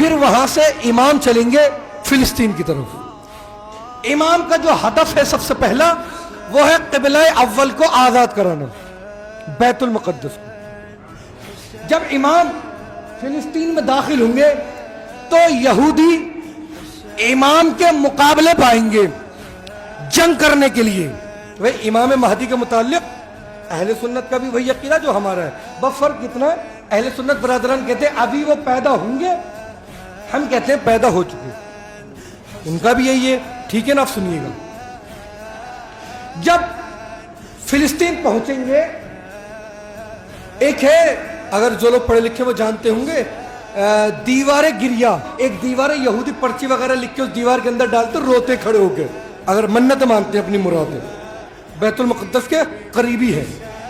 پھر وہاں سے امام چلیں گے فلسطین کی طرف۔ امام کا جو ہدف ہے سب سے پہلا وہ ہے قبلہ اول کو آزاد کرانا، بیت المقدس کو۔ جب امام فلسطین میں داخل ہوں گے تو یہودی امام کے مقابلے پائیں گے جنگ کرنے کے لیے۔ بھئی امام مہدی کے متعلق اہل سنت کا بھی وہی عقیدہ جو ہمارا ہے، بس فرق کتنا ہے، اہل سنت برادران کہتے ہیں ابھی وہ پیدا ہوں گے، ہم کہتے ہیں پیدا ہو چکے۔ ان کا بھی یہی ہے، ٹھیک ہے نا؟ آپ سنیے گا، جب فلسطین پہنچیں گے، ایک ہے، اگر جو لوگ پڑھے لکھے وہ جانتے ہوں گے، دیوار گریا، ایک دیوار یہودی پرچی وغیرہ لکھ کے اس دیوار کے اندر ڈالتے روتے کھڑے ہو کے، اگر منت مانتے ہیں اپنی مرادیں، بیت المقدس کے قریبی ہے،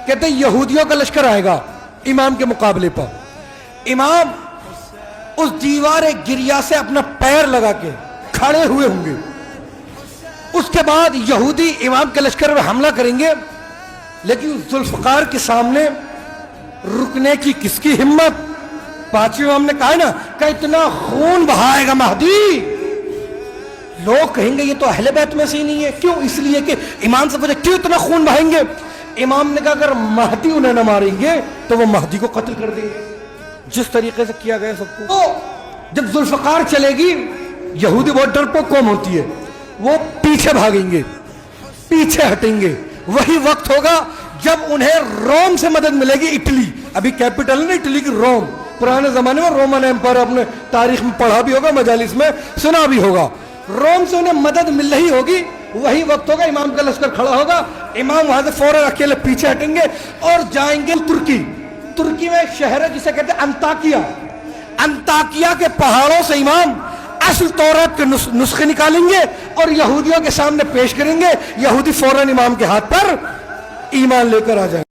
کہتے ہیں یہودیوں کا لشکر آئے گا امام کے مقابلے پر۔ امام اس دیوار گریا سے اپنا پیر لگا کے کھڑے ہوئے ہوں گے، اس کے بعد یہودی امام کے لشکر میں حملہ کریں گے، لیکن ذوالفقار کے سامنے رکنے کی کس کی ہمت؟ پانچویں امام نے کہا ہے نا کہ اتنا خون بہائے گا مہدی، لوگ کہیں گے یہ تو اہل بیت میں سے ہی نہیں ہے۔ کیوں؟ اس لیے کہ امام سے پوچھا کیوں اتنا خون بہائیں گے؟ امام نے کہا اگر مہدی انہیں نہ ماریں گے تو وہ مہدی کو قتل کر دیں گے، جس طریقے سے کیا گیا سب کو۔ جب ذوالفقار چلے گی، یہودی بہت ڈرپوک قوم ہوتی ہے، وہ پیچھے بھاگیں گے، پیچھے ہٹیں گے۔ وہی وقت ہوگا جب انہیں روم سے مدد ملے گی، اٹلی، ابھی کیپٹل ہے نا اٹلی کی روم، پرانے زمانے میں رومن ایمپائر، اپنے تاریخ میں پڑھا بھی ہوگا، مجالس میں سنا بھی ہوگا، روم سے انہیں مدد مل رہی ہوگی۔ وہی وقت ہوگا امام کا لشکر کھڑا ہوگا، امام وہاں سے فوراً اکیلے پیچھے ہٹیں گے اور جائیں گے ترکی۔ ترکی میں ایک شہر ہے جسے کہتے ہیں انطاکیہ، انطاکیہ کے پہاڑوں سے امام اصل تورات کے نسخے نکالیں گے اور یہودیوں کے سامنے پیش کریں گے، یہودی فوراً امام کے ہاتھ پر ایمان لے کر آ جائیں گے۔